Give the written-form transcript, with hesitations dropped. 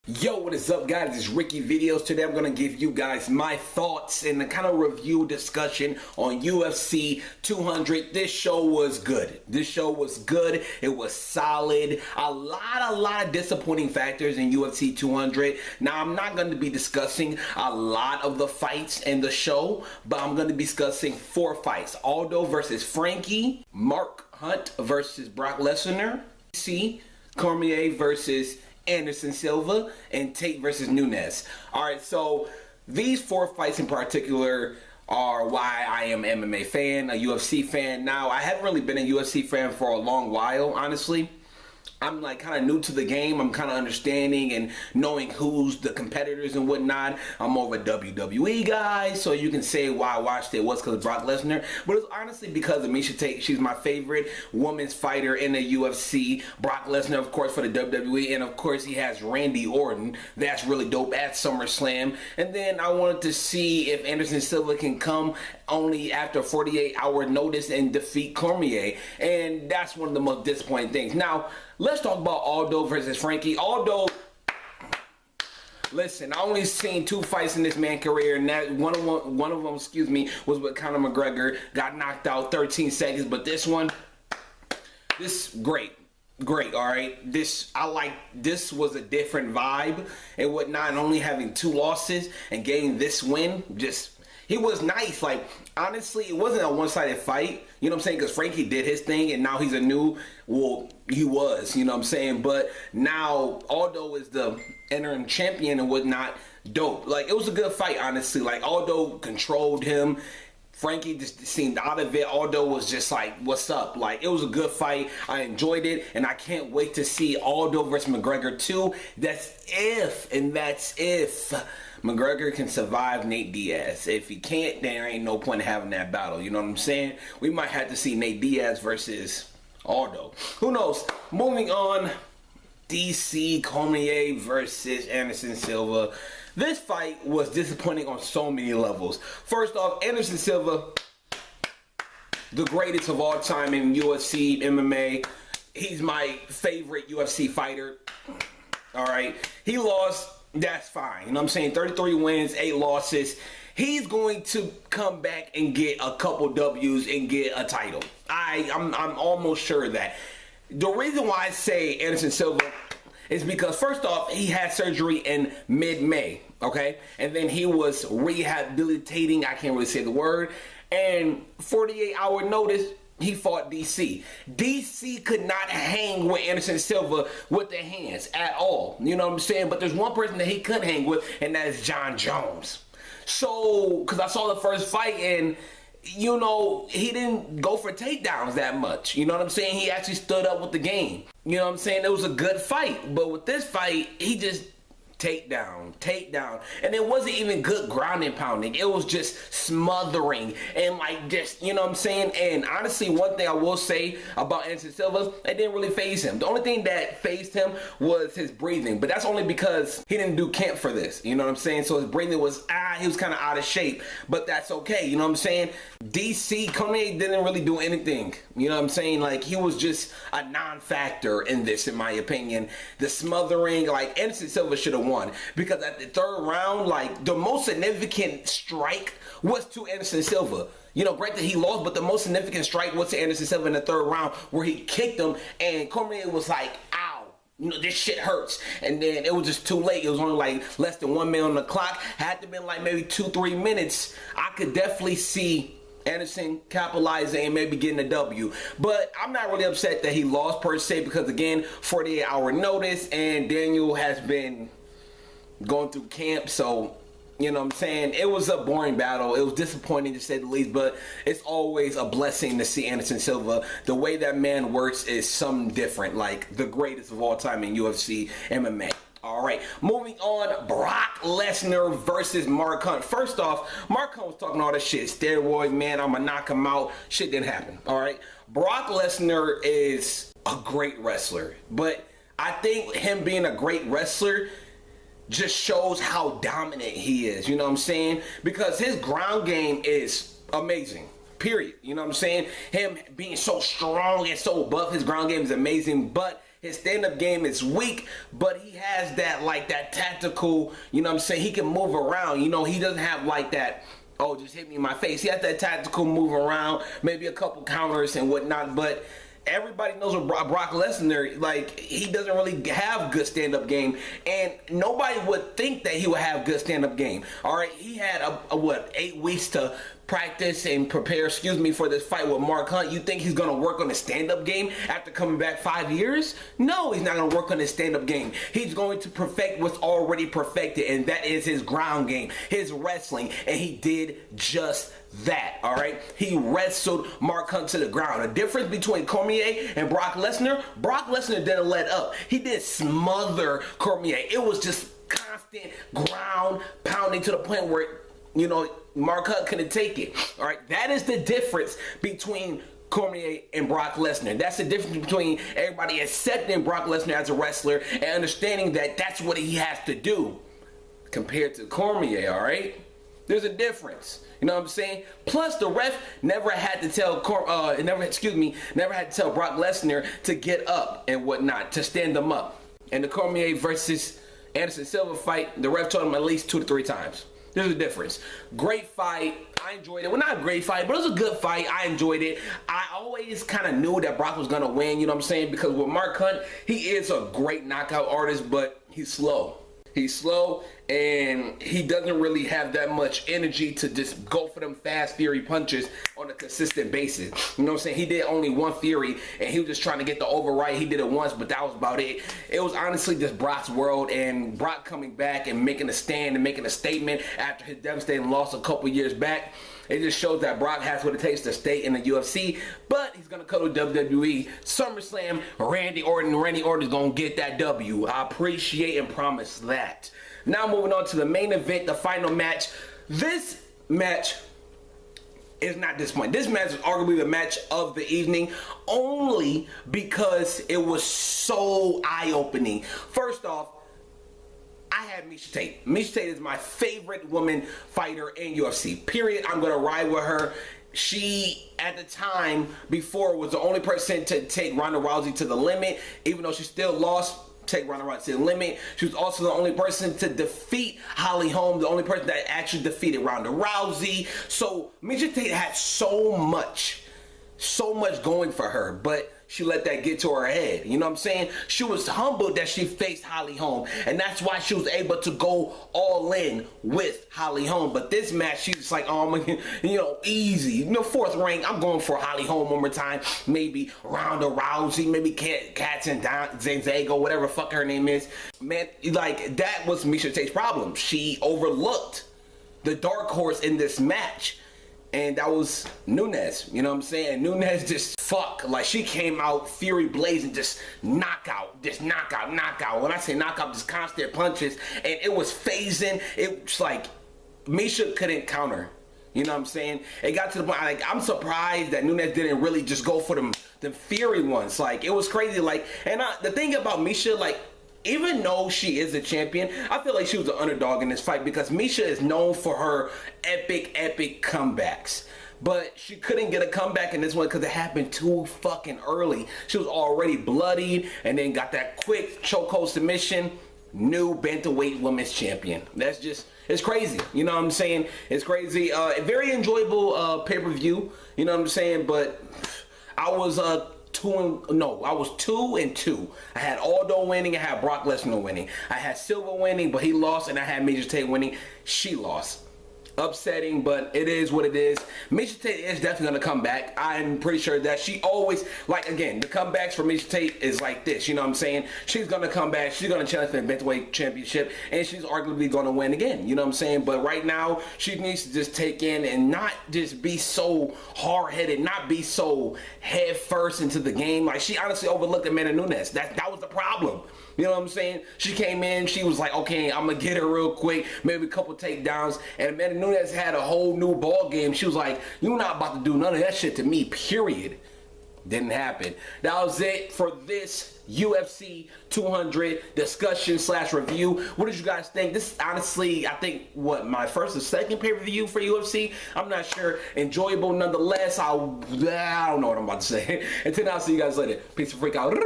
Yo, what is up, guys? It's Ricky Videos. Today I'm going to give you guys my thoughts and the kind of review discussion on UFC 200. This show was good. It was solid. A lot of disappointing factors in UFC 200. Now, I'm not going to be discussing a lot of the fights in the show, but I'm going to be discussing 4 fights. Aldo versus Frankie, Mark Hunt versus Brock Lesnar, Cormier versus Anderson Silva, and Tate versus Nunes. Alright, so these 4 fights in particular are why I am an MMA fan, a UFC fan. Now, I haven't really been a UFC fan for a long while, honestly. I'm like kind of new to the game. I'm kind of understanding and knowing who's the competitors and whatnot. I'm more of a WWE guy, so you can say why I watched it was because of Brock Lesnar, but it's honestly because of Miesha Tate. She's my favorite women's fighter in the UFC. Brock Lesnar, of course, for the WWE, and of course he has Randy Orton. That's really dope at SummerSlam. And then I wanted to see if Anderson Silva can come only after 48-hour notice and defeat Cormier, and that's one of the most disappointing things. Now, let's talk about Aldo versus Frankie. Aldo, listen, I only seen 2 fights in this man's career, and that one of them, was with Conor McGregor. Got knocked out 13 seconds, but this one, great, all right. This was a different vibe and whatnot, and only having 2 losses and getting this win, he was nice. Like, honestly, it wasn't a one-sided fight, you know what I'm saying? Because Frankie did his thing, and now he's he was, you know what I'm saying? But now Aldo is the interim champion and whatnot. Dope. Like, it was a good fight, honestly. Like, Aldo controlled him. Frankie just seemed out of it. Aldo was just like, what's up? Like, it was a good fight. I enjoyed it, and I can't wait to see Aldo versus McGregor 2. That's if McGregor can survive Nate Diaz. If he can't, then there ain't no point in having that battle. You know what I'm saying? We might have to see Nate Diaz versus Aldo. Who knows? Moving on, DC Cormier versus Anderson Silva. This fight was disappointing on so many levels. First off, Anderson Silva, the greatest of all time in UFC, MMA. He's my favorite UFC fighter. All right. He lost. That's fine. You know what I'm saying? 33 wins, 8 losses. He's going to come back and get a couple W's and get a title. I'm almost sure of that. The reason why I say Anderson Silva is because, first off, he had surgery in mid-May, okay? And then he was rehabilitating, I can't really say the word, and 48-hour notice, he fought DC. DC could not hang with Anderson Silva with their hands at all. You know what I'm saying? But there's one person that he could hang with, and that is John Jones. So, because I saw the first fight, and, you know, he didn't go for takedowns that much. You know what I'm saying? He actually stood up with the game. You know what I'm saying? It was a good fight. But with this fight, he just takedown. And it wasn't even good ground and pounding. It was just smothering and like just, you know what I'm saying? And honestly, one thing I will say about Anderson Silva, it didn't really faze him. The only thing that fazed him was his breathing, but that's only because he didn't do camp for this. You know what I'm saying? So his breathing was, he was kind of out of shape, but that's okay. You know what I'm saying? DC, Cormier didn't really do anything. You know what I'm saying? Like, he was just a non-factor in this, in my opinion. The smothering, like, Anderson Silva should have won, because at the 3rd round, like, the most significant strike was to Anderson Silva. You know, great that he lost, but the most significant strike was to Anderson Silva in the 3rd round, where he kicked him, and Cormier was like, ow, you know, this shit hurts. And then it was just too late. It was only like less than 1 minute on the clock. Had to been like maybe 2-3 minutes. I could definitely see Anderson capitalizing and maybe getting a W. But I'm not really upset that he lost per se, because again, 48-hour notice, and Daniel has been going through camp, so, you know what I'm saying? It was a boring battle. It was disappointing, to say the least, but it's always a blessing to see Anderson Silva. The way that man works is something different, like the greatest of all time in UFC MMA. All right, moving on, Brock Lesnar versus Mark Hunt. First off, Mark Hunt was talking all this shit, steroids, man, I'm gonna knock him out. Shit didn't happen, all right? Brock Lesnar is a great wrestler, but I think him being a great wrestler just shows how dominant he is, you know what I'm saying? Because his ground game is amazing, period. You know what I'm saying? Him being so strong and so buff, his ground game is amazing, but His stand-up game is weak, but he has that, like, that tactical, you know what I'm saying? He can move around. You know, he doesn't have, like, that, oh, just hit me in my face. He has that tactical move around, maybe a couple counters and whatnot, but everybody knows with Brock Lesnar, like, he doesn't really have good stand-up game, and nobody would think that he would have good stand-up game. All right, he had what, 8 weeks to practice and prepare, for this fight with Mark Hunt. You think he's gonna work on his stand-up game after coming back 5 years? No, he's not gonna work on his stand-up game. He's going to perfect what's already perfected, and that is his ground game, his wrestling, and he did just that. All right, he wrestled Mark Hunt to the ground. The difference between Cormier and Brock Lesnar didn't let up. He did smother Cormier. It was just constant ground pounding to the point where, you know, Mark Hunt couldn't take it. All right, that is the difference between Cormier and Brock Lesnar. That's the difference between everybody accepting Brock Lesnar as a wrestler and understanding that that's what he has to do compared to Cormier. All right, there's a difference. You know what I'm saying? Plus, the ref never had to tell never had to tell Brock Lesnar to get up and whatnot, to stand him up. And the Cormier versus Anderson Silva fight, the ref told him at least 2 to 3 times. There's a difference. Great fight. I enjoyed it. Well, not a great fight, but it was a good fight. I enjoyed it. I always kind of knew that Brock was going to win, you know what I'm saying? Because with Mark Hunt, he is a great knockout artist, but he's slow. He's slow, and he doesn't really have that much energy to just go for them fast Fury punches on a consistent basis. You know what I'm saying? He did only one Fury, and he was just trying to get the override. He did it once, but that was about it. It was honestly just Brock's world, and Brock coming back and making a stand and making a statement after his devastating loss a couple years back. It just shows that Brock has what it takes to stay in the UFC, but he's going to go to WWE. SummerSlam, Randy Orton's going to get that W. I appreciate and promise that. Now moving on to the main event, the final match. This match is not disappointing. This match is arguably the match of the evening, only because it was so eye-opening. First off, I had Miesha Tate. Miesha Tate is my favorite woman fighter in UFC. Period. I'm going to ride with her. She, at the time, before, was the only person to take Ronda Rousey to the limit. Even though she still lost, take Ronda Rousey to the limit. She was also the only person to defeat Holly Holm, the only person that actually defeated Ronda Rousey. So, Miesha Tate had so much going for her, but she let that get to her head. You know what I'm saying? She was humbled that she faced Holly Holm, and that's why she was able to go all in with Holly Holm. But this match, she's just like, oh, easy. You know, 4th rank, I'm going for Holly Holm one more time. Maybe Ronda Rousey, maybe Kat Zanzago, whatever the fuck her name is. Man, like, that was Miesha Tate's problem. She overlooked the dark horse in this match. And that was Nunes, you know what I'm saying? Nunes just like, she came out fury blazing, just knockout. When I say knockout, just constant punches, and it was phasing. It was like Miesha couldn't counter. You know what I'm saying? It got to the point, like, I'm surprised that Nunes didn't really just go for them fury ones. Like, it was crazy. Like, and the thing about Miesha, like, even though she is a champion, I feel like she was an underdog in this fight because Miesha is known for her epic comebacks. But she couldn't get a comeback in this one because it happened too fucking early. She was already bloodied and then got that quick chokehold submission. New bantamweight women's champion. That's just, it's crazy. You know what I'm saying? It's crazy. Very enjoyable pay-per-view. You know what I'm saying? But I was 2 and 2. I had Aldo winning, I had Brock Lesnar winning. I had Silva winning, but he lost, and I had Miesha Tate winning. She lost. Upsetting, but it is what it is. Miesha Tate is definitely going to come back. I'm pretty sure that she always, like, again, the comebacks for Miesha Tate is like this, you know what I'm saying? She's going to come back, she's going to challenge for the Bantamweight Championship, and she's arguably going to win again, you know what I'm saying? But right now, she needs to just take in and not just be so hard-headed, not be so head-first into the game. Like, she honestly overlooked Amanda Nunes. That was the problem. You know what I'm saying? She came in, she was like, okay, I'm going to get her real quick, maybe a couple takedowns, and Amanda Nunes had a whole new ball game. She was like, you're not about to do none of that shit to me, period. Didn't happen. That was it for this UFC 200 discussion / review. What did you guys think? This is honestly, I think, what, my first or second pay-per-view for UFC? I'm not sure. Enjoyable nonetheless. I don't know what I'm about to say. Until now, see you guys later. Peace and freak out.